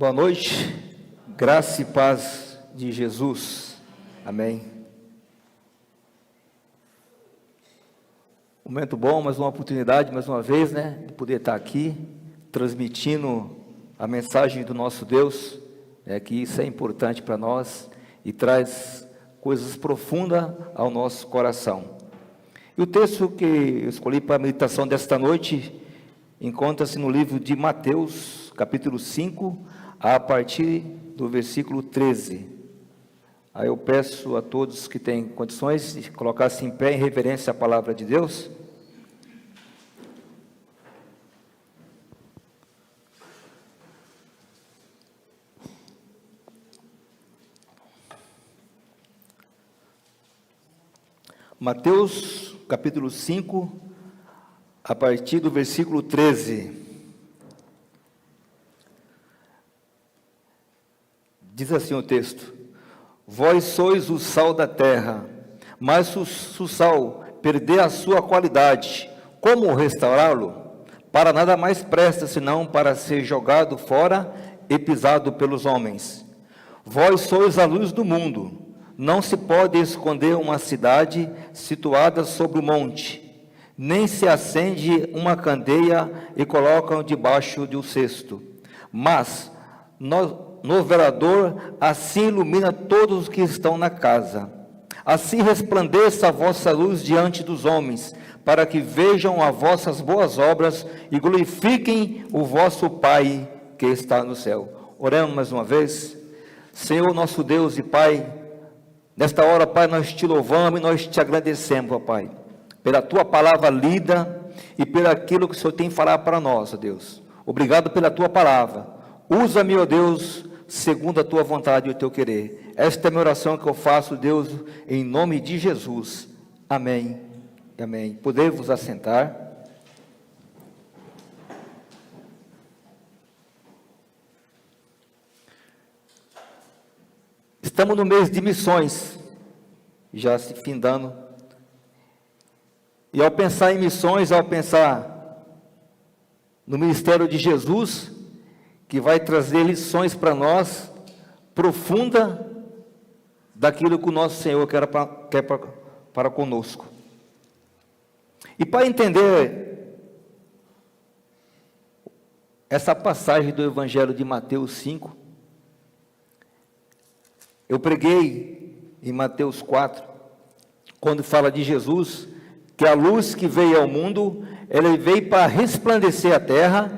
Boa noite, graça e paz de Jesus, amém. Momento bom, mais uma oportunidade, mais uma vez, de poder estar aqui, transmitindo a mensagem do nosso Deus, que isso é importante para nós e traz coisas profundas ao nosso coração. E o texto que eu escolhi para a meditação desta noite, encontra-se no livro de Mateus, capítulo 5, a partir do versículo 13. Aí eu peço a todos que têm condições de colocar-se em pé em reverência à palavra de Deus. Mateus, capítulo 5, a partir do versículo 13. Diz assim o texto: Vós sois o sal da terra, mas se o sal perder a sua qualidade, como restaurá-lo? Para nada mais presta, senão para ser jogado fora e pisado pelos homens. Vós sois a luz do mundo. Não se pode esconder uma cidade situada sobre o monte, nem se acende uma candeia e colocam debaixo de um cesto, mas no velador, assim ilumina todos os que estão na casa. Assim resplandeça a vossa luz diante dos homens, para que vejam as vossas boas obras e glorifiquem o vosso Pai que está no céu. Oremos mais uma vez. Senhor nosso Deus e Pai, nesta hora, Pai, nós te louvamos e nós te agradecemos, ó Pai, pela tua palavra lida e pelo aquilo que o Senhor tem falado para nós, ó Deus. Obrigado pela tua palavra. Usa-me, ó Deus, segundo a tua vontade e o teu querer. Esta é a minha oração que eu faço, Deus, em nome de Jesus. Amém. Amém. Podemos assentar. Estamos no mês de missões, já se findando. E ao pensar em missões, ao pensar no ministério de Jesus, que vai trazer lições para nós, profunda, daquilo que o nosso Senhor quer para conosco. E para entender essa passagem do Evangelho de Mateus 5, eu preguei em Mateus 4, quando fala de Jesus, que a luz que veio ao mundo, ela veio para resplandecer a terra.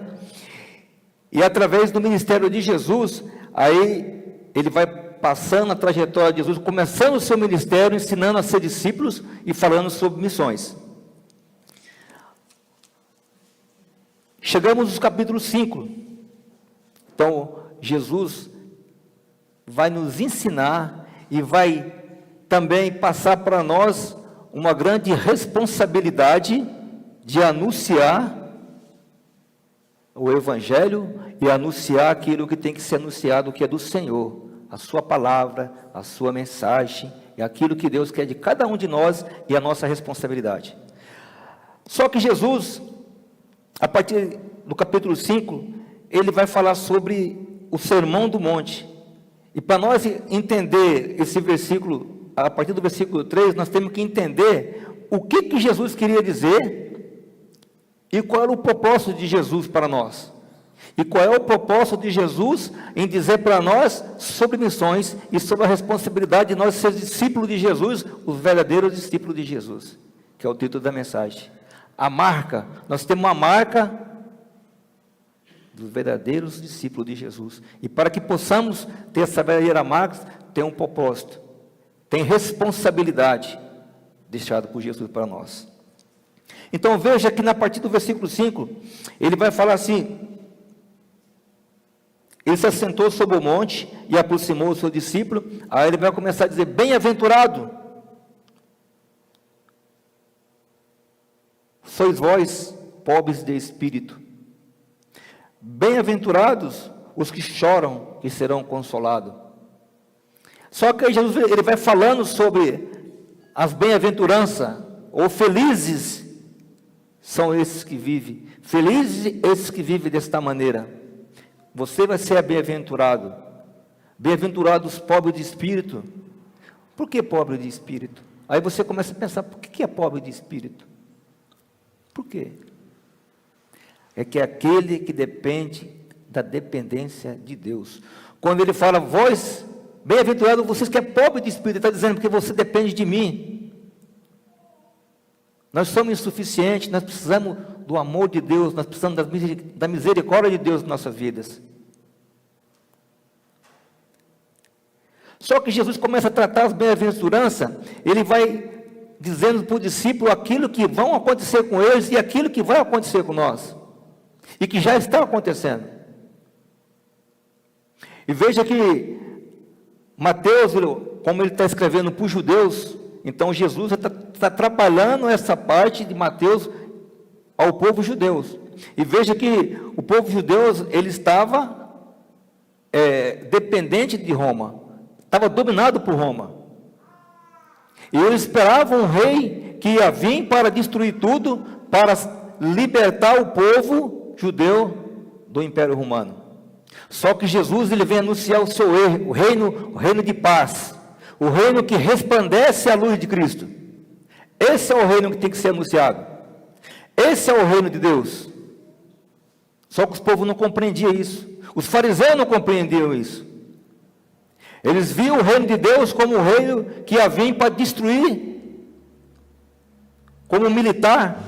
E através do ministério de Jesus, aí ele vai passando a trajetória de Jesus, começando o seu ministério, ensinando a ser discípulos e falando sobre missões. Chegamos no capítulo 5. Então, Jesus vai nos ensinar e vai também passar para nós uma grande responsabilidade de anunciar o Evangelho e anunciar aquilo que tem que ser anunciado, que é do Senhor, a sua palavra, a sua mensagem, e aquilo que Deus quer de cada um de nós e a nossa responsabilidade. Só que Jesus, a partir do capítulo 5, ele vai falar sobre o Sermão do Monte. E para nós entender esse versículo, a partir do versículo 3, nós temos que entender o que Jesus queria dizer e qual era o propósito de Jesus para nós. E qual é o propósito de Jesus em dizer para nós sobre missões e sobre a responsabilidade de nós ser discípulos de Jesus, os verdadeiros discípulos de Jesus, que é o título da mensagem. A marca, nós temos uma marca dos verdadeiros discípulos de Jesus. E para que possamos ter essa verdadeira marca, tem um propósito, tem responsabilidade deixada por Jesus para nós. Então veja que na partir do versículo 5, ele vai falar assim: ele se assentou sobre o monte e aproximou o seu discípulo. Aí ele vai começar a dizer: bem-aventurado sois vós, pobres de espírito. Bem-aventurados os que choram, que serão consolados. Só que Jesus, ele vai falando sobre as bem-aventuranças, ou felizes são esses que vivem. Felizes esses que vivem desta maneira. Você vai ser bem-aventurado. Bem-aventurados os pobres de espírito. Por que pobre de espírito? Aí você começa a pensar, por que é pobre de espírito? Por quê? É que é aquele que depende da dependência de Deus. Quando ele fala, vós, bem-aventurados vocês que é pobre de espírito, ele está dizendo, porque você depende de mim. Nós somos insuficientes, nós precisamos do amor de Deus, nós precisamos da misericórdia de Deus em nossas vidas. Só que Jesus começa a tratar as bem-aventuranças, ele vai dizendo para o discípulo aquilo que vão acontecer com eles e aquilo que vai acontecer com nós, e que já está acontecendo. E veja que Mateus, como ele está escrevendo para os judeus, então Jesus está trabalhando essa parte de Mateus ao povo judeu. E veja que o povo judeu, ele estava dependente de Roma, estava dominado por Roma. E eles esperavam um rei que ia vir para destruir tudo, para libertar o povo judeu do Império Romano. Só que Jesus, ele vem anunciar o seu o reino de paz, o reino que resplandece a luz de Cristo. Esse é o reino que tem que ser anunciado. Esse é o reino de Deus. Só que os povos não compreendiam isso. Os fariseus não compreendiam isso. Eles viam o reino de Deus como o reino que ia vir para destruir, como militar.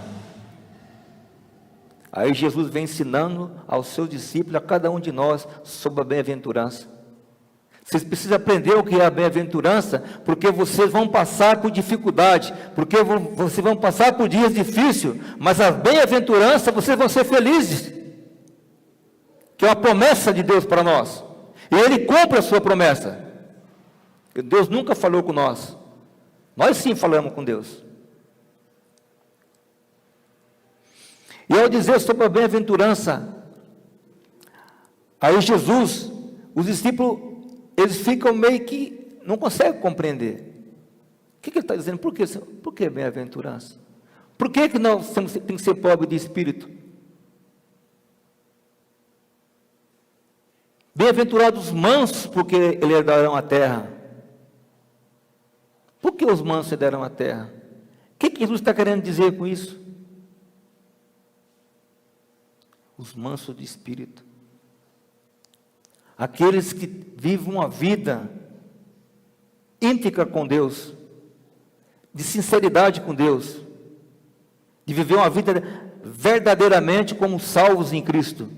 Aí Jesus vem ensinando aos seus discípulos, a cada um de nós, sobre a bem-aventurança. Vocês precisam aprender o que é a bem-aventurança, porque vocês vão passar por dificuldade, porque vocês vão passar por dias difíceis, mas a bem-aventurança, vocês vão ser felizes, que é uma promessa de Deus para nós, e Ele cumpre a sua promessa. Deus nunca falou com nós, nós sim falamos com Deus. E ao dizer sobre a bem-aventurança, aí Jesus, os discípulos, eles ficam meio que não conseguem compreender. O que ele está dizendo? Por que bem-aventurança? Por que nós tem que ser pobre de espírito? Bem-aventurados os mansos, porque eles herdarão a terra. Por que os mansos herdarão a terra? O que Jesus está querendo dizer com isso? Os mansos de espírito. Aqueles que vivem uma vida íntegra com Deus, de sinceridade com Deus, de viver uma vida verdadeiramente como salvos em Cristo.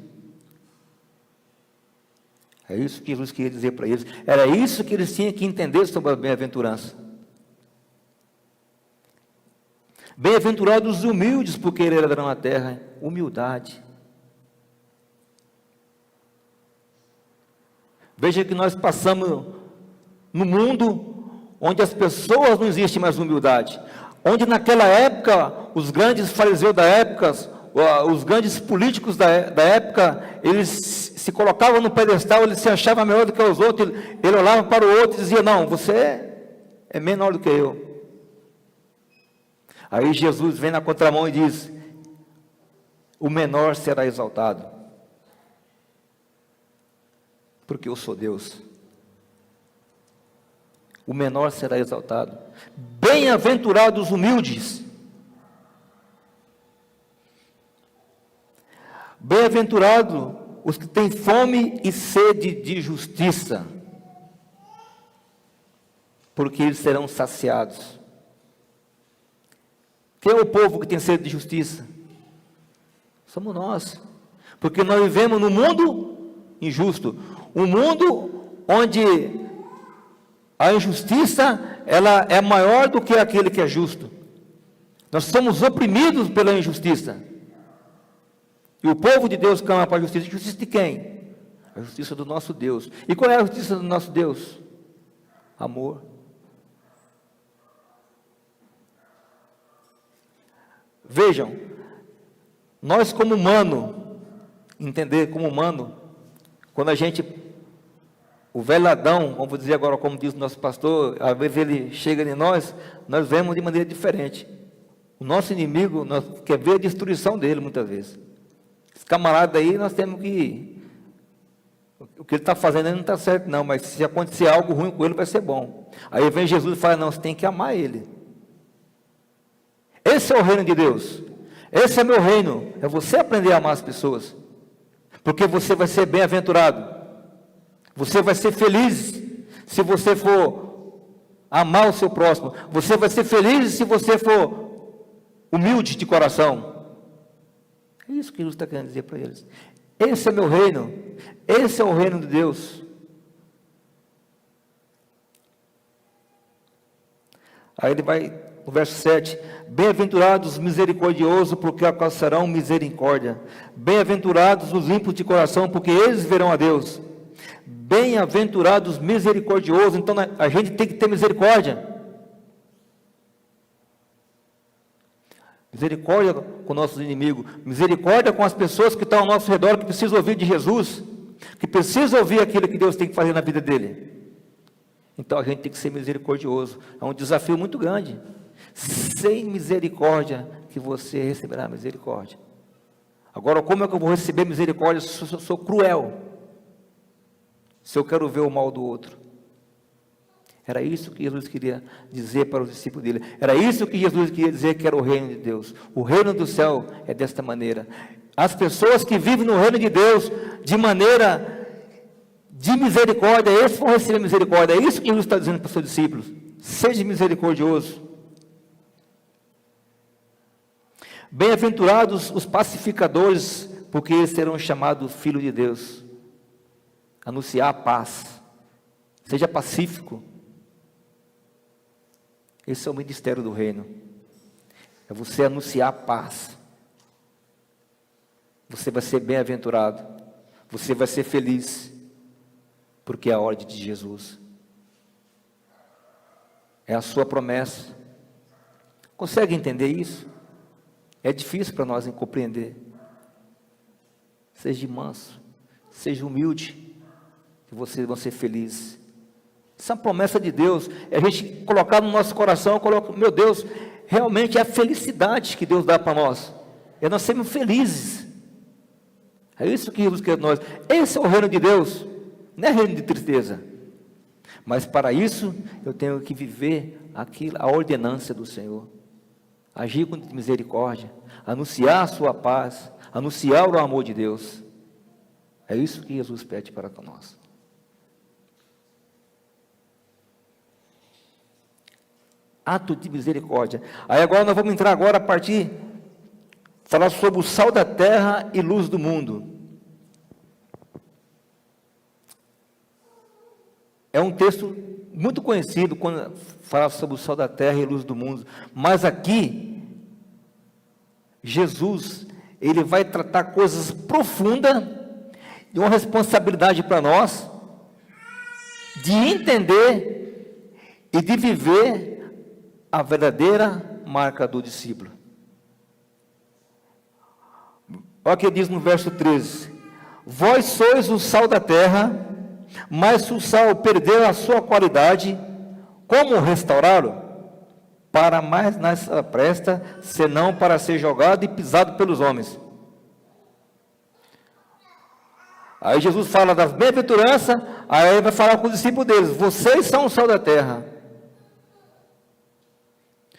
É isso que Jesus queria dizer para eles. Era isso que eles tinham que entender sobre a bem-aventurança. Bem-aventurados os humildes, porque herdarão a terra. Humildade. Veja que nós passamos no mundo onde as pessoas não existe mais humildade, onde naquela época os grandes fariseus da época, os grandes políticos da época, eles se colocavam no pedestal, eles se achavam melhor do que os outros, ele olhava para o outro e dizia, não, você é menor do que eu. Aí Jesus vem na contramão e diz, o menor será exaltado, porque eu sou Deus. O menor será exaltado. Bem-aventurados os humildes. Bem-aventurados os que têm fome e sede de justiça, porque eles serão saciados. Quem é o povo que tem sede de justiça? Somos nós, porque nós vivemos num mundo injusto, um mundo onde a injustiça, ela é maior do que aquele que é justo. Nós somos oprimidos pela injustiça. E o povo de Deus clama para a justiça. Justiça de quem? A justiça do nosso Deus. E qual é a justiça do nosso Deus? Amor. Vejam, nós como humano, entender como humano, quando a gente, o velho Adão, vamos dizer agora como diz o nosso pastor, às vezes ele chega em nós vemos de maneira diferente. O nosso inimigo, nós quer ver a destruição dele muitas vezes. Esse camarada aí, nós temos que O que ele está fazendo não está certo não, mas se acontecer algo ruim com ele, vai ser bom. Aí vem Jesus e fala, não, você tem que amar ele. Esse é o reino de Deus. Esse é meu reino. É você aprender a amar as pessoas. Porque você vai ser bem-aventurado. Você vai ser feliz se você for amar o seu próximo. Você vai ser feliz se você for humilde de coração. É isso que Jesus está querendo dizer para eles. Esse é meu reino. Esse é o reino de Deus. Aí ele vai, no verso 7. Bem-aventurados os misericordiosos, porque alcançarão misericórdia. Bem-aventurados os limpos de coração, porque eles verão a Deus. Bem-aventurados misericordiosos. Então a gente tem que ter misericórdia. Misericórdia com nossos inimigos, misericórdia com as pessoas que estão ao nosso redor, que precisam ouvir de Jesus, que precisam ouvir aquilo que Deus tem que fazer na vida dele. Então a gente tem que ser misericordioso. É um desafio muito grande. Sem misericórdia que você receberá misericórdia. Agora, como é que eu vou receber misericórdia se eu sou cruel? Se eu quero ver o mal do outro? Era isso que Jesus queria dizer para os discípulos dele. Era isso que Jesus queria dizer que era o reino de Deus. O reino do céu é desta maneira. As pessoas que vivem no reino de Deus de maneira de misericórdia, esses vão receber misericórdia. É isso que Jesus está dizendo para os seus discípulos. Seja misericordioso. Bem-aventurados os pacificadores, porque eles serão chamados filhos de Deus. Anunciar a paz. Seja pacífico. Esse é o ministério do reino. É você anunciar a paz. Você vai ser bem-aventurado. Você vai ser feliz. Porque é a ordem de Jesus. É a sua promessa. Consegue entender isso? É difícil para nós compreender. Seja manso. Seja humilde. Que vocês vão ser felizes. Essa promessa de Deus, é a gente colocar no nosso coração, meu Deus, realmente é a felicidade que Deus dá para nós. É nós sermos felizes. É isso que Jesus quer de nós. Esse é o reino de Deus, não é reino de tristeza. Mas para isso, eu tenho que viver a ordenança do Senhor. Agir com misericórdia, anunciar a sua paz, anunciar o amor de Deus. É isso que Jesus pede para nós. Ato de misericórdia. Aí agora nós vamos entrar agora a partir, falar sobre o sal da terra e luz do mundo. É um texto muito conhecido quando fala sobre o sal da terra e luz do mundo. Mas aqui, Jesus, ele vai tratar coisas profundas, de uma responsabilidade para nós, de entender e de viver a verdadeira marca do discípulo. Olha o que diz no verso 13: vós sois o sal da terra, mas se o sal perdeu a sua qualidade, como restaurá-lo? Para mais nada presta, senão para ser jogado e pisado pelos homens. Aí Jesus fala das bem-aventuranças, aí ele vai falar com os discípulos deles: vocês são o sal da terra.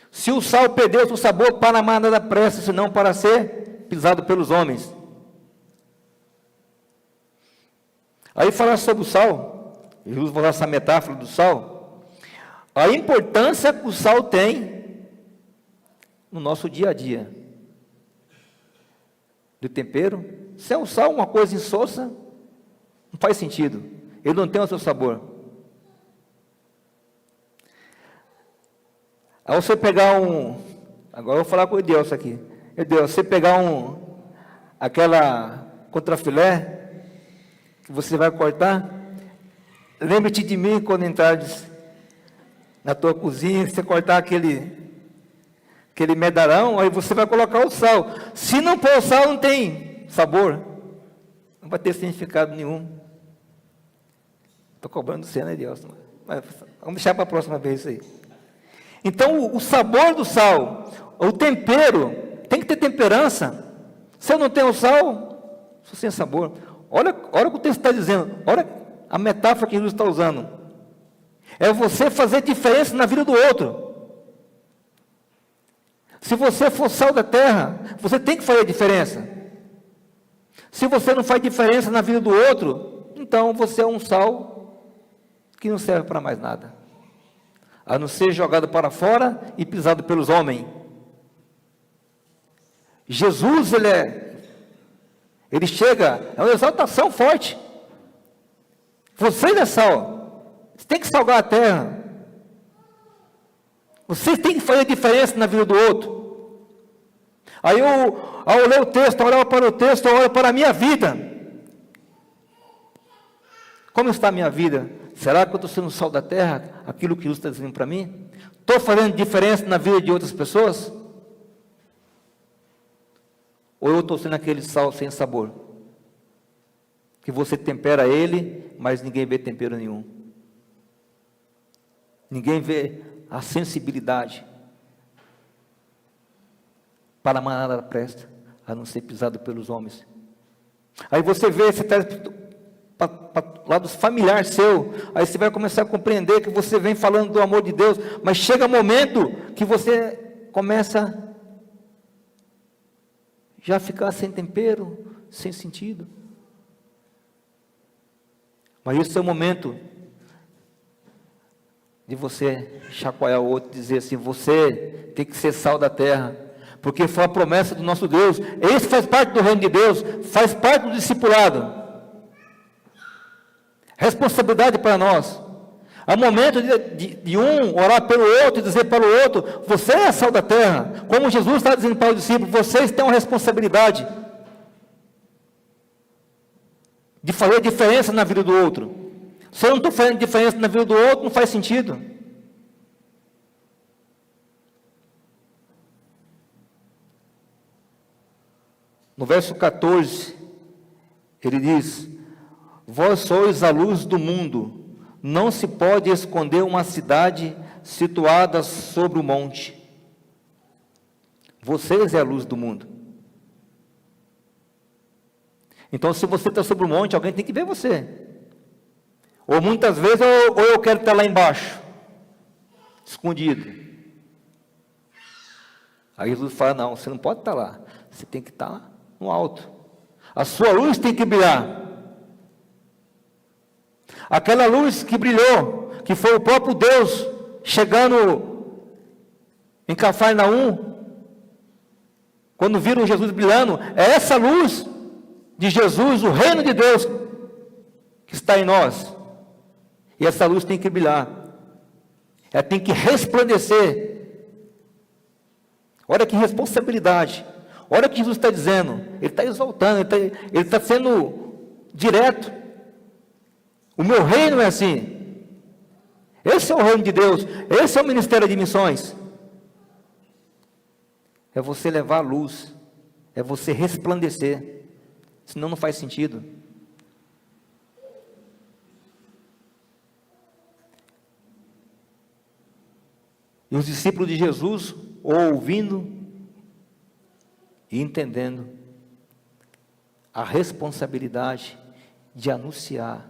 Se o sal perdeu o seu sabor, para mais nada presta, senão para ser pisado pelos homens. Aí fala sobre o sal, Jesus vai usar essa metáfora do sal, a importância que o sal tem no nosso dia a dia. Do tempero, se é o sal uma coisa insossa, não faz sentido, ele não tem o seu sabor. Aí você pegar agora eu vou falar com o Deus aqui. Deus, você pegar aquela contrafilé que você vai cortar, lembre-te de mim quando entrares na tua cozinha, você cortar aquele medarão, aí você vai colocar o sal. Se não pôr o sal, não tem sabor, não vai ter significado nenhum. Estou cobrando você, né, Deus? Mas vamos deixar para a próxima vez isso aí. Então, o sabor do sal, o tempero, tem que ter temperança. Se eu não tenho sal, sou sem sabor. olha o que o texto está dizendo, olha a metáfora que Jesus está usando. É você fazer diferença na vida do outro. Se você for sal da terra, você tem que fazer diferença. Se você não faz diferença na vida do outro, então você é um sal que não serve para mais nada, a não ser jogado para fora e pisado pelos homens. Jesus, ele chega, é uma exaltação forte. Vocês é sal, você tem que salgar a terra. Vocês têm que fazer diferença na vida do outro. Aí ao ler o texto, eu olhava para o texto, eu olho para a minha vida. Como está a minha vida? Será que eu estou sendo sal da terra? Aquilo que Jesus está dizendo para mim? Estou fazendo diferença na vida de outras pessoas? Ou eu estou sendo aquele sal sem sabor? Que você tempera ele, mas ninguém vê tempero nenhum. Ninguém vê a sensibilidade para nada presta, a não ser pisado pelos homens. Aí você vê, você está para lado familiar seu, aí você vai começar a compreender que você vem falando do amor de Deus, mas chega um momento que você começa já a ficar sem tempero, sem sentido. Mas esse é o momento de você chacoalhar o outro e dizer assim, você tem que ser sal da terra, porque foi a promessa do nosso Deus. Esse faz parte do reino de Deus, faz parte do discipulado. Responsabilidade para nós. Há momento de um orar pelo outro e dizer para o outro, você é a sal da terra. Como Jesus está dizendo para os discípulos, vocês têm uma responsabilidade de fazer diferença na vida do outro. Se eu não estou fazendo diferença na vida do outro, não faz sentido. No verso 14, ele diz, vós sois a luz do mundo, não se pode esconder uma cidade situada sobre o monte. Vocês é a luz do mundo. Então, se você está sobre o monte, alguém tem que ver você. Ou muitas vezes, ou eu quero estar lá embaixo, escondido. Aí Jesus fala, não, você não pode estar lá, você tem que estar no alto. A sua luz tem que brilhar. Aquela luz que brilhou, que foi o próprio Deus, chegando em Cafarnaum, quando viram Jesus brilhando, é essa luz de Jesus, o reino de Deus, que está em nós. E essa luz tem que brilhar, ela tem que resplandecer. Olha que responsabilidade, olha o que Jesus está dizendo, Ele está exaltando, Ele está sendo direto. O meu reino é assim, esse é o reino de Deus, esse é o ministério de missões. É você levar a luz, é você resplandecer, senão não faz sentido. E os discípulos de Jesus, ouvindo e entendendo a responsabilidade de anunciar,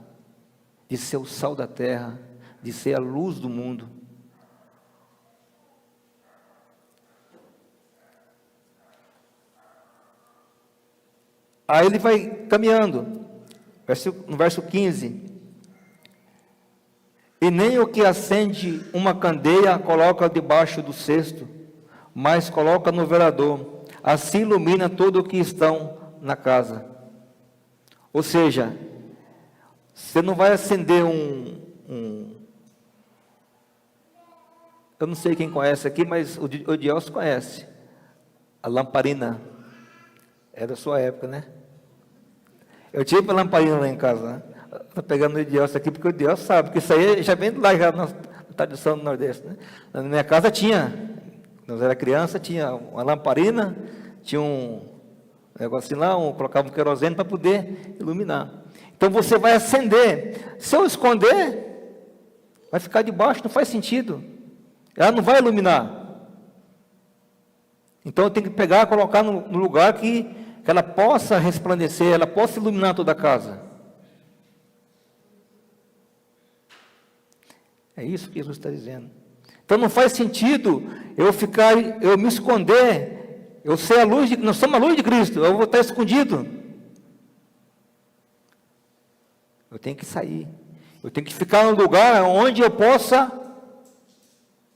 de ser o sal da terra, de ser a luz do mundo. Aí ele vai caminhando, no verso 15. E nem o que acende uma candeia coloca debaixo do cesto, mas coloca no velador, assim ilumina todo o que estão na casa. Ou seja, você não vai acender eu não sei quem conhece aqui, mas o Dielso conhece, a lamparina, é da sua época, né? Eu tive a lamparina lá em casa, né? Estou pegando o Dielso aqui, porque o Dielso sabe, que isso aí já vem lá, já na tradição do Nordeste, né? Na minha casa tinha, quando eu era criança, tinha uma lamparina, tinha um negocinho lá, colocava um querosene para poder iluminar. Então você vai acender, se eu esconder, vai ficar debaixo, não faz sentido, ela não vai iluminar. Então eu tenho que pegar, colocar no lugar que que ela possa resplandecer, ela possa iluminar toda a casa. É isso que Jesus está dizendo. Então não faz sentido eu me esconder, eu ser a luz nós somos a luz de Cristo, eu vou estar escondido. Eu tenho que sair, eu tenho que ficar num lugar onde eu possa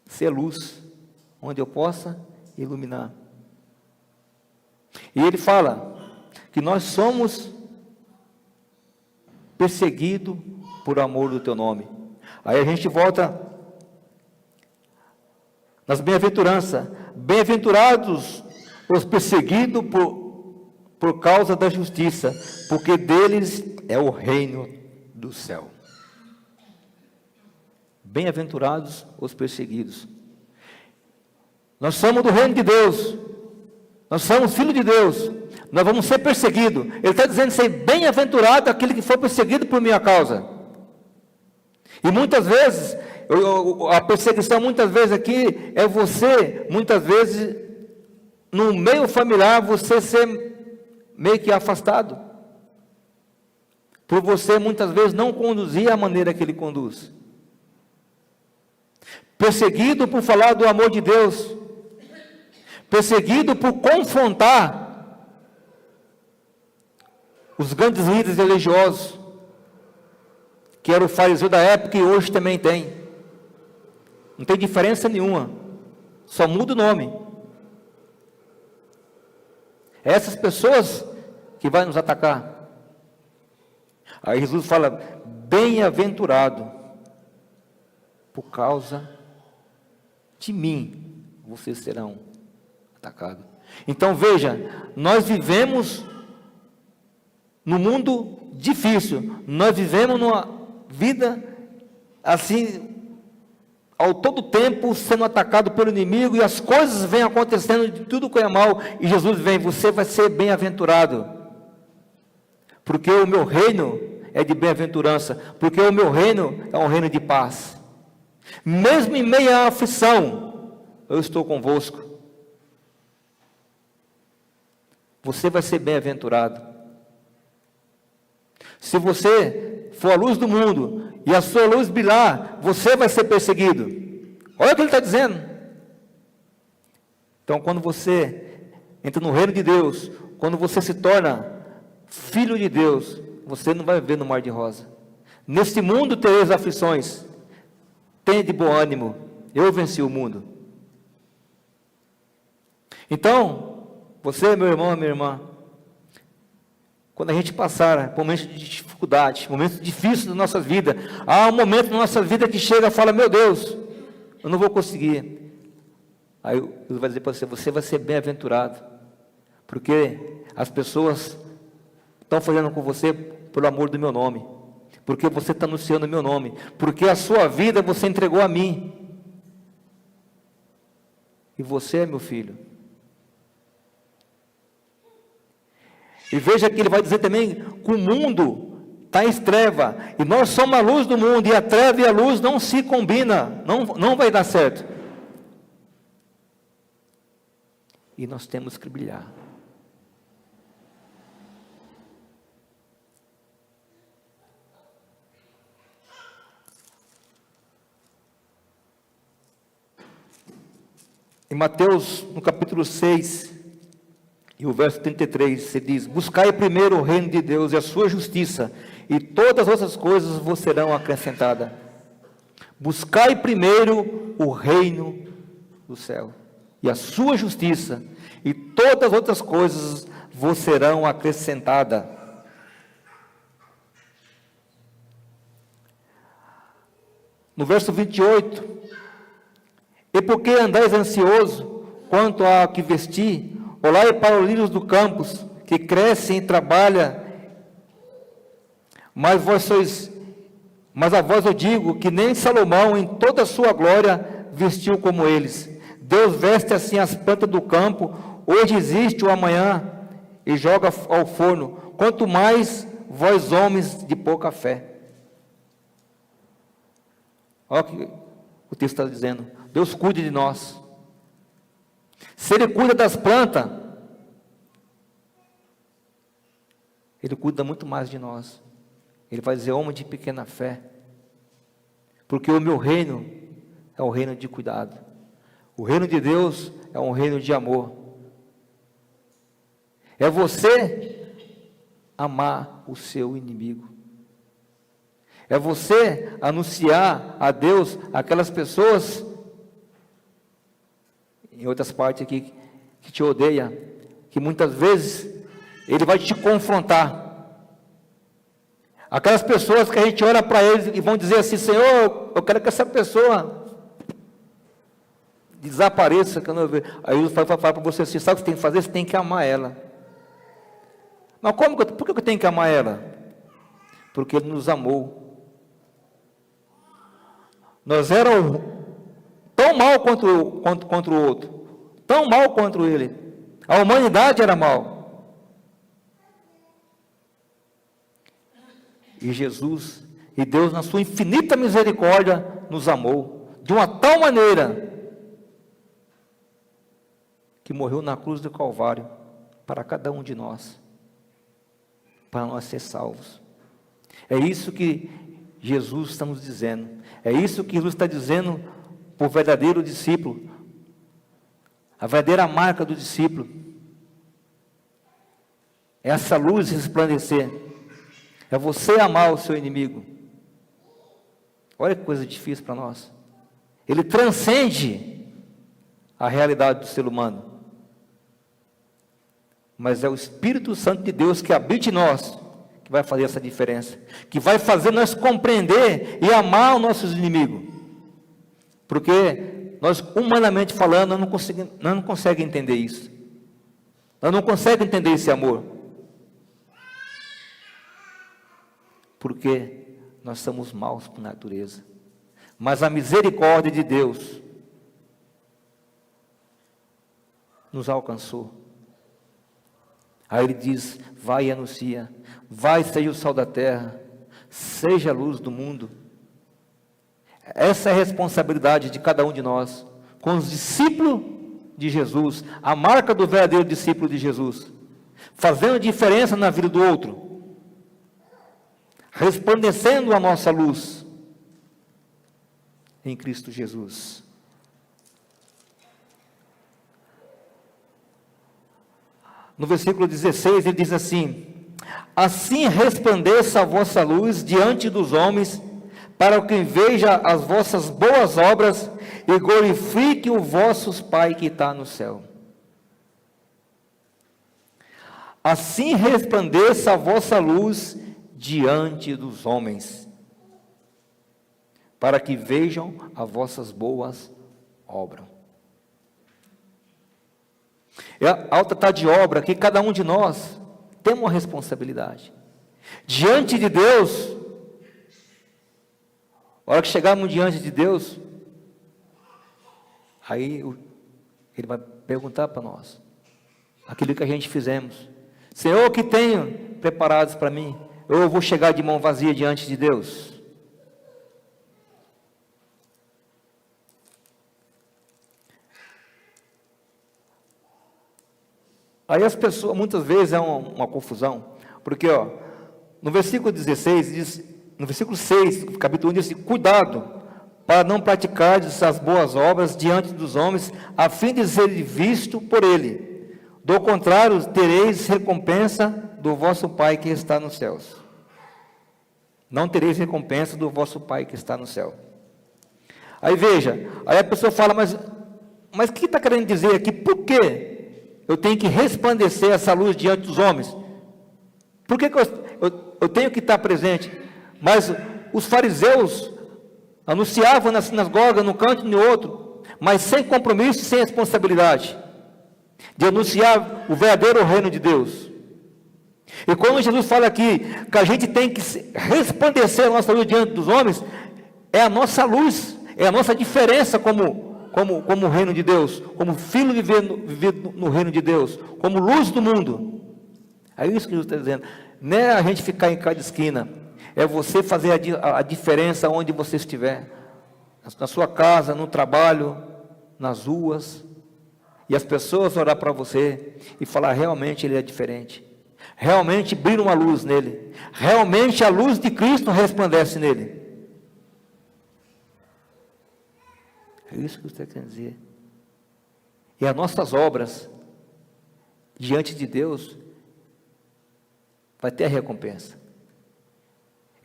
ser luz, onde eu possa iluminar. E ele fala que nós somos perseguidos por amor do teu nome. Aí a gente volta nas bem-aventuranças. Bem-aventurados os perseguidos por causa da justiça, porque deles é o reino do céu. Bem-aventurados os perseguidos. Nós somos do reino de Deus, nós somos filhos de Deus, nós vamos ser perseguidos. Ele está dizendo ser bem-aventurado aquele que for perseguido por minha causa. E muitas vezes, a perseguição muitas vezes aqui é você, muitas vezes, no meio familiar, você ser meio que afastado. Por você muitas vezes não conduzir a maneira que ele conduz. Perseguido por falar do amor de Deus. Perseguido por confrontar os grandes líderes religiosos, que era o fariseu da época e hoje também tem. Não tem diferença nenhuma, só muda o nome. Essas pessoas que vão nos atacar. Aí Jesus fala, bem-aventurado, por causa de mim, vocês serão atacados. Então veja, nós vivemos num mundo difícil, nós vivemos numa vida assim, ao todo tempo sendo atacado pelo inimigo, e as coisas vêm acontecendo de tudo que é mal, e Jesus vem, você vai ser bem-aventurado, porque o meu reino é de bem-aventurança, porque o meu reino é um reino de paz. Mesmo em meio à aflição, eu estou convosco. Você vai ser bem-aventurado. Se você for a luz do mundo, e a sua luz brilhar, você vai ser perseguido. Olha o que ele está dizendo. Então, quando você entra no reino de Deus, quando você se torna filho de Deus, você não vai viver no mar de rosa. Neste mundo tereis aflições, tenha de bom ânimo, eu venci o mundo. Então, você, meu irmão, minha irmã, quando a gente passar por momentos de dificuldade, momentos difíceis da nossa vida, há um momento na nossa vida que chega e fala, meu Deus, eu não vou conseguir. Aí Deus vai dizer para você, você vai ser bem-aventurado, porque as pessoas estão fazendo com você pelo amor do meu nome, porque você está anunciando o meu nome, porque a sua vida você entregou a mim, e você é meu filho. E veja que ele vai dizer também que o mundo está em treva, e nós somos a luz do mundo, e a treva e a luz não se combinam, não vai dar certo. E nós temos que brilhar. Em Mateus, no capítulo 6, e o verso 33, se diz, buscai primeiro o reino de Deus e a sua justiça, e todas as outras coisas vos serão acrescentadas. Buscai primeiro o reino do céu, e a sua justiça, e todas as outras coisas vos serão acrescentadas. No verso 28, e por que andais ansioso quanto ao que vestir? Olhai para os lírios do campo, que crescem e trabalham, mas a vós eu digo, que nem Salomão, em toda a sua glória, vestiu como eles. Deus veste assim as plantas do campo, hoje existe o amanhã, e joga ao forno, quanto mais vós homens de pouca fé. Olha o que o texto está dizendo, Deus cuide de nós. Se Ele cuida das plantas, Ele cuida muito mais de nós. Ele vai dizer: homem de pequena fé, porque o meu reino é um reino de cuidado. O reino de Deus é um reino de amor. É você amar o seu inimigo. É você anunciar a Deus aquelas pessoas, em outras partes aqui, que te odeia, que muitas vezes Ele vai te confrontar. Aquelas pessoas que a gente olha para eles e vão dizer assim: Senhor, eu quero que essa pessoa desapareça, que eu não vejo. Aí Deus vai falar para você assim: sabe o que você tem que fazer? Você tem que amar ela. Mas por que eu tenho que amar ela? Porque Ele nos amou. Nós éramos tão mal contra o outro, tão mal contra ele. A humanidade era mal. E Jesus, e Deus, na sua infinita misericórdia, nos amou de uma tal maneira que morreu na cruz do Calvário para cada um de nós, para nós ser salvos. É isso que Jesus está nos dizendo. É isso que Jesus está dizendo para o verdadeiro discípulo. A verdadeira marca do discípulo é essa luz resplandecer. É você amar o seu inimigo. Olha que coisa difícil para nós. Ele transcende a realidade do ser humano. Mas é o Espírito Santo de Deus que habita em nós, que vai fazer essa diferença, que vai fazer nós compreender e amar os nossos inimigos, porque nós, humanamente falando, nós não conseguimos entender isso, nós não conseguimos entender esse amor, porque nós somos maus por natureza, mas a misericórdia de Deus nos alcançou. Aí Ele diz: vai e anuncia, vai, seja o sal da terra, seja a luz do mundo. Essa é a responsabilidade de cada um de nós, com os discípulos de Jesus, a marca do verdadeiro discípulo de Jesus, fazendo diferença na vida do outro, resplandecendo a nossa luz em Cristo Jesus. No versículo 16 ele diz assim: assim resplandeça a vossa luz diante dos homens, para que veja as vossas boas obras e glorifique o vosso Pai que está no céu. Assim resplandeça a vossa luz diante dos homens, para que vejam as vossas boas obras. É a alta de obra que cada um de nós tem uma responsabilidade. Diante de Deus, a hora que chegarmos diante de Deus, aí Ele vai perguntar para nós, aquilo que a gente fizemos: Senhor, o que tenho preparados para mim? Eu vou chegar de mão vazia diante de Deus? Aí as pessoas, muitas vezes é uma confusão, porque no versículo 16, diz, no versículo 6, capítulo 1, diz assim: cuidado, para não praticardes as boas obras diante dos homens, a fim de ser visto por ele. Do contrário, tereis recompensa do vosso Pai que está nos céus. Não tereis recompensa do vosso Pai que está no céu. Aí veja, aí a pessoa fala: mas o que está querendo dizer aqui? Por quê eu tenho que resplandecer essa luz diante dos homens? Por que eu tenho que estar presente? Mas os fariseus anunciavam na sinagoga, num canto e no outro, mas sem compromisso e sem responsabilidade de anunciar o verdadeiro reino de Deus. E quando Jesus fala aqui que a gente tem que resplandecer a nossa luz diante dos homens, é a nossa luz, é a nossa diferença como o reino de Deus, como filho viver no reino de Deus, como luz do mundo. É isso que Jesus está dizendo. Não é a gente ficar em cada esquina, é você fazer a diferença onde você estiver, na sua casa, no trabalho, nas ruas, e as pessoas olhar para você e falar: realmente ele é diferente, realmente brilha uma luz nele, realmente a luz de Cristo resplandece nele. É isso que você quer dizer. E as nossas obras, diante de Deus, vai ter a recompensa.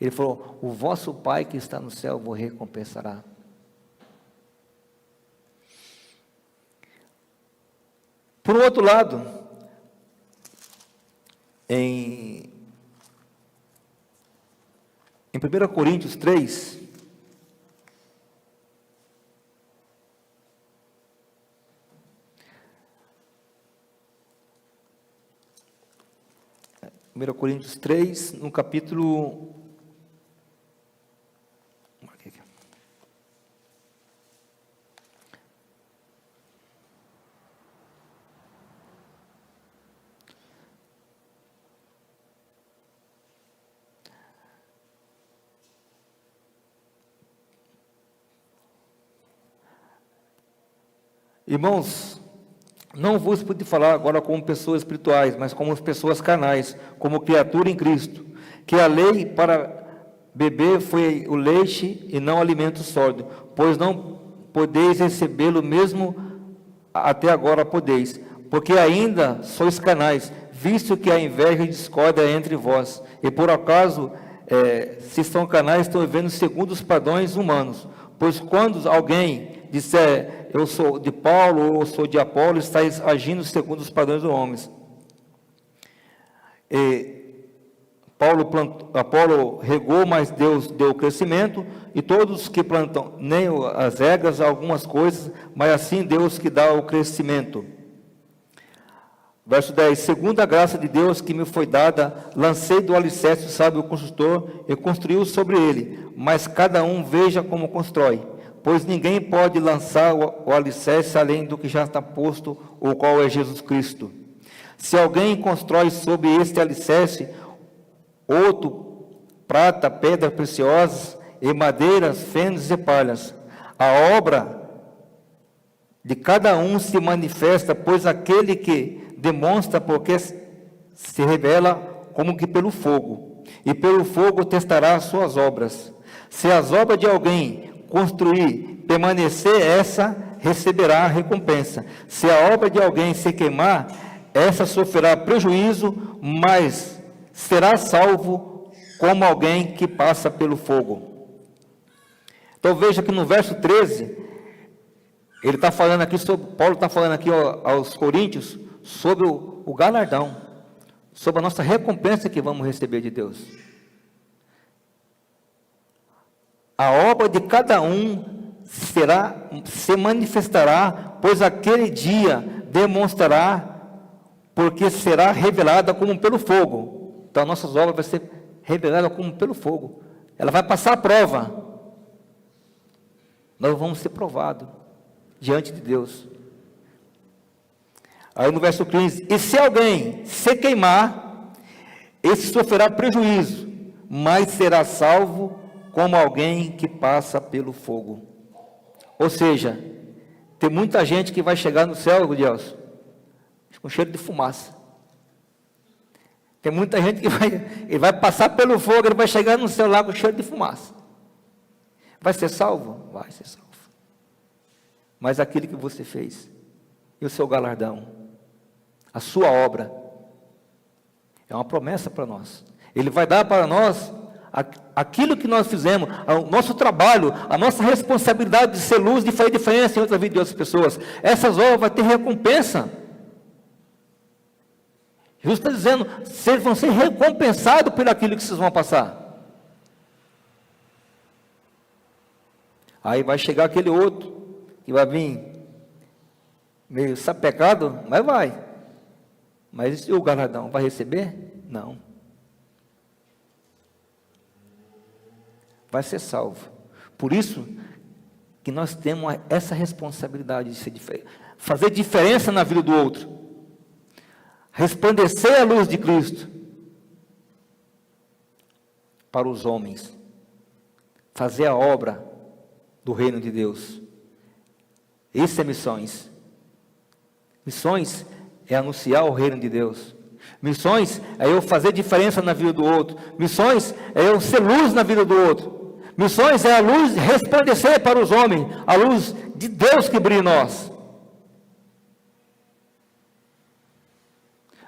Ele falou: o vosso Pai que está no céu vos recompensará. Por outro lado, em 1 Coríntios 3, no capítulo... Irmãos, não vos pude falar agora como pessoas espirituais, mas como pessoas carnais, como criatura em Cristo, que a lei para beber foi o leite e não alimento sólido, pois não podeis recebê-lo mesmo até agora podeis, porque ainda sois carnais, visto que a inveja e discórdia entre vós, e por acaso, se são carnais, estão vivendo segundo os padrões humanos, pois quando alguém disser, eu sou de Paulo, ou eu sou de Apolo, está agindo segundo os padrões dos homens. Apolo regou, mas Deus deu o crescimento, e todos que plantam, nem as regras, algumas coisas, mas assim Deus que dá o crescimento. Verso 10, segundo a graça de Deus que me foi dada, lancei do alicerce, sabe, o construtor, e construiu sobre ele, mas cada um veja como constrói. Pois ninguém pode lançar o alicerce além do que já está posto, o qual é Jesus Cristo. Se alguém constrói sobre este alicerce, outro, prata, pedras preciosas, e madeiras, fendas e palhas, a obra de cada um se manifesta, pois aquele que demonstra porque se revela como que pelo fogo, e pelo fogo testará as suas obras. Se as obras de alguém construir, permanecer, essa receberá a recompensa. Se a obra de alguém se queimar, essa sofrerá prejuízo, mas será salvo como alguém que passa pelo fogo. Então veja que no verso 13, ele está falando aqui sobre, Paulo está falando aqui aos Coríntios, sobre o galardão, sobre a nossa recompensa que vamos receber de Deus. A obra de cada um se manifestará, pois aquele dia demonstrará, porque será revelada como pelo fogo. Então, nossas obras vão ser reveladas como pelo fogo. Ela vai passar a prova. Nós vamos ser provados diante de Deus. Aí no verso 15, e se alguém se queimar, esse sofrerá prejuízo, mas será salvo como alguém que passa pelo fogo. Ou seja, tem muita gente que vai chegar no céu, Deus, com cheiro de fumaça. Tem muita gente que ele vai passar pelo fogo, ele vai chegar no céu lá com cheiro de fumaça. Vai ser salvo? Vai ser salvo. Mas aquilo que você fez, e o seu galardão, a sua obra, é uma promessa para nós. Ele vai dar para nós aquilo que nós fizemos, o nosso trabalho, a nossa responsabilidade de ser luz, de fazer diferença em outra vida de outras pessoas. Essas obras vão ter recompensa. Jesus está dizendo, vocês vão ser recompensados por aquilo que vocês vão passar. Aí vai chegar aquele outro, que vai vir meio sapecado, mas vai. Mas e o galardão, vai receber? Não. Vai ser salvo. Por isso que nós temos essa responsabilidade de ser fazer diferença na vida do outro, resplandecer a luz de Cristo para os homens, fazer a obra do reino de Deus. Isso é missões. Missões é anunciar o reino de Deus. Missões é eu fazer diferença na vida do outro. Missões é eu ser luz na vida do outro. Missões é a luz resplandecer para os homens, a luz de Deus que brilha em nós.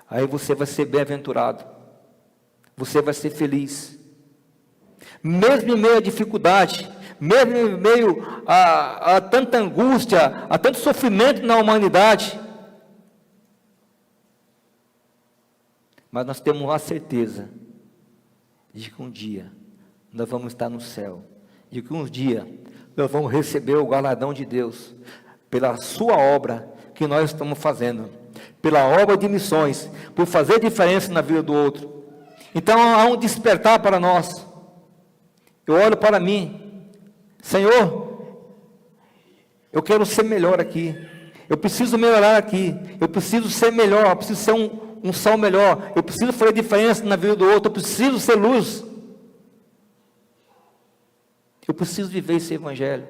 Aí você vai ser bem-aventurado, você vai ser feliz, mesmo em meio à dificuldade, mesmo em meio a tanta angústia, a tanto sofrimento na humanidade, mas nós temos a certeza de que um dia nós vamos estar no céu, de que um dia nós vamos receber o galardão de Deus, pela sua obra que nós estamos fazendo, pela obra de missões, por fazer diferença na vida do outro. Então há um despertar para nós. Eu olho para mim, Senhor, eu quero ser melhor aqui, eu preciso melhorar aqui, eu preciso ser melhor, eu preciso ser um sal melhor, eu preciso fazer diferença na vida do outro, eu preciso ser luz, eu preciso viver esse evangelho,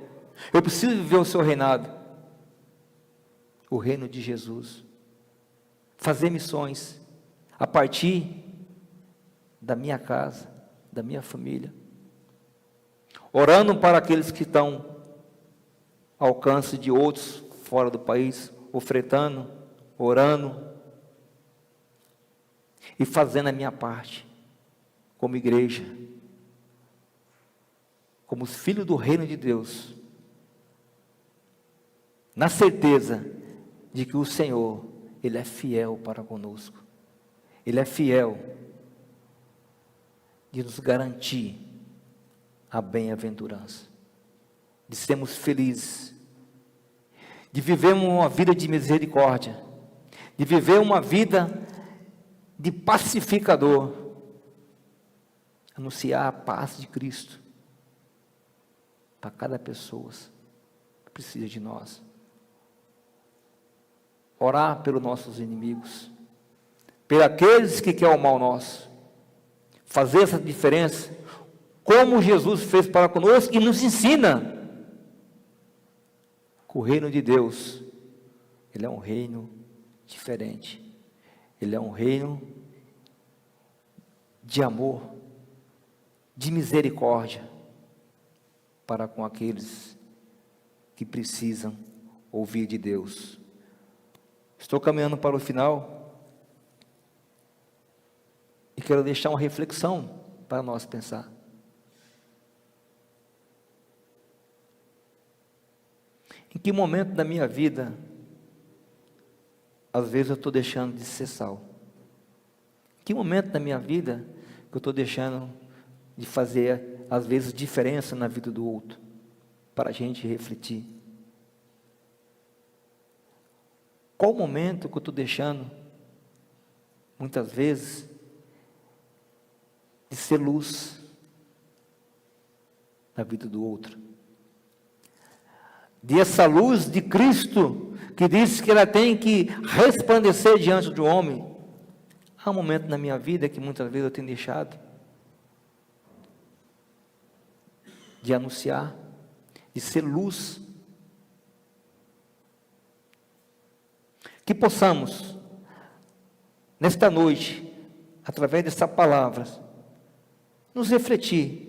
eu preciso viver o seu reinado, o reino de Jesus, fazer missões, a partir da minha casa, da minha família, orando para aqueles que estão ao alcance de outros fora do país, ofertando, orando, e fazendo a minha parte, como igreja, como filho do reino de Deus, na certeza de que o Senhor, Ele é fiel para conosco, Ele é fiel de nos garantir a bem-aventurança, de sermos felizes, de viver uma vida de misericórdia, de viver uma vida de pacificador, anunciar a paz de Cristo para cada pessoa que precisa de nós, orar pelos nossos inimigos, por aqueles que querem o mal nosso, fazer essa diferença, como Jesus fez para conosco e nos ensina que o reino de Deus, ele é um reino diferente, ele é um reino de amor, de misericórdia, para com aqueles que precisam ouvir de Deus. Estou caminhando para o final, e quero deixar uma reflexão para nós pensar. Em que momento da minha vida, às vezes eu estou deixando de ser sal? Em que momento da minha vida que eu estou deixando de fazer, às vezes, diferença na vida do outro, para a gente refletir? Qual o momento que eu estou deixando, muitas vezes, de ser luz na vida do outro? De essa luz de Cristo, que diz que ela tem que resplandecer diante do homem. Há um momento na minha vida que muitas vezes eu tenho deixado de anunciar, de ser luz. Que possamos, nesta noite, através dessa palavra, nos refletir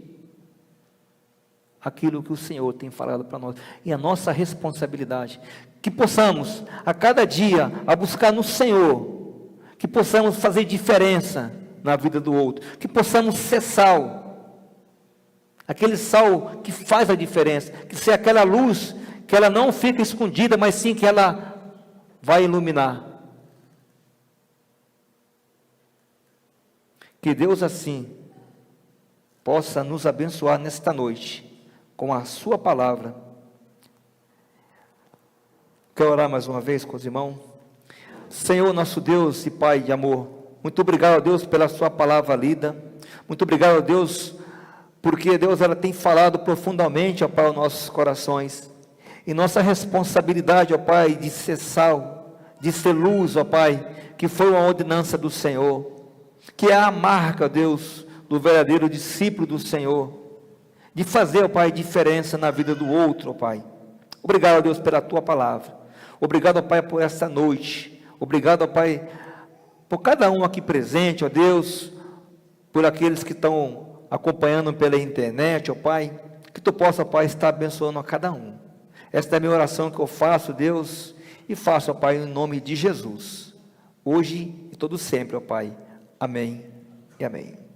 aquilo que o Senhor tem falado para nós, e a nossa responsabilidade, que possamos, a cada dia, a buscar no Senhor, que possamos fazer diferença na vida do outro, que possamos ser sal, aquele sal que faz a diferença, que seja aquela luz, que ela não fica escondida, mas sim que ela vai iluminar. Que Deus assim possa nos abençoar nesta noite com a sua palavra. Quero orar mais uma vez com os irmãos. Senhor, nosso Deus e Pai de amor, muito obrigado, Deus, pela sua palavra lida. Muito obrigado, Deus, porque, Deus, ela tem falado profundamente, ó Pai, aos nossos corações. E nossa responsabilidade, ó Pai, de ser sal, de ser luz, ó Pai, que foi uma ordenança do Senhor, que é a marca, Deus, do verdadeiro discípulo do Senhor, de fazer, ó Pai, diferença na vida do outro, ó Pai. Obrigado, ó Deus, pela Tua palavra. Obrigado, ó Pai, por essa noite. Obrigado, ó Pai, por cada um aqui presente, ó Deus, por aqueles que estão acompanhando pela internet, ó Pai, que Tu possa, Pai, estar abençoando a cada um. Esta é a minha oração que eu faço, Deus, e faço, ó Pai, em nome de Jesus, hoje e todo sempre, ó Pai. Amém e amém.